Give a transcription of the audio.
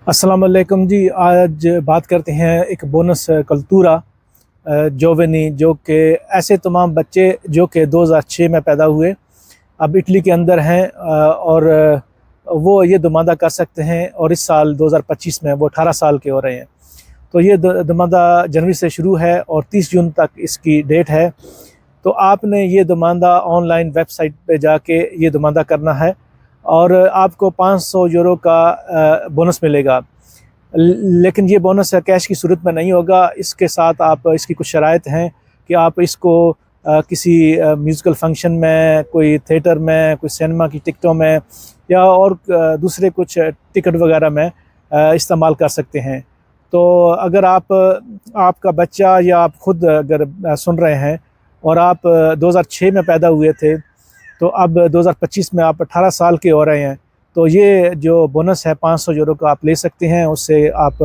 अस्सलाम वालेकुम जी। आज बात करते हैं एक बोनस कल्तूरा जोवेनी, जो कि ऐसे तमाम बच्चे जो कि 2006 में पैदा हुए, अब इटली के अंदर हैं और वो ये दुमादा कर सकते हैं और इस साल 2025 में वो 18 साल के हो रहे हैं। तो ये दुमादा जनवरी से शुरू है और 30 जून तक इसकी डेट है। तो आपने ये दुमादा ऑनलाइन वेबसाइट पे जाके ये दुमादा करना है और आपको 500 यूरो का बोनस मिलेगा। लेकिन ये बोनस कैश की सूरत में नहीं होगा। इसके साथ आप इसकी कुछ शराइत हैं कि आप इसको किसी म्यूज़िकल फंक्शन में, कोई थिएटर में, कोई सिनेमा की टिकटों में या और दूसरे कुछ टिकट वगैरह में इस्तेमाल कर सकते हैं। तो अगर आपका बच्चा या आप खुद अगर सुन रहे हैं और आप 2006 में पैदा हुए थे, तो अब 2025 में आप 18 साल के हो रहे हैं, तो ये जो बोनस है 500 यूरो का आप ले सकते हैं। उससे आप